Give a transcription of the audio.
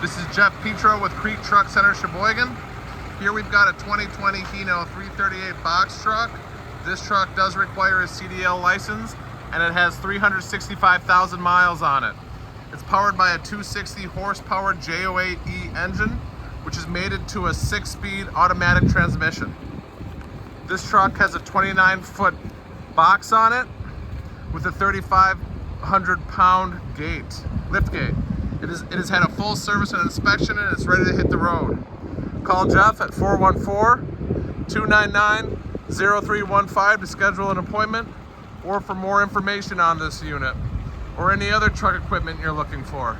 This is Jeff Petro with Kriete Truck Center, Sheboygan. Here we've got a 2020 Hino 338 box truck. This truck does require a CDL license and it has 365,000 miles on it. It's powered by a 260 horsepower J08E engine, which is mated to a 6-speed automatic transmission. This truck has a 29-foot box on it with a 3,500-pound lift gate. It has had a full service and inspection and it's ready to hit the road. Call Jeff at 414-299-0315 to schedule an appointment or for more information on this unit or any other truck equipment you're looking for.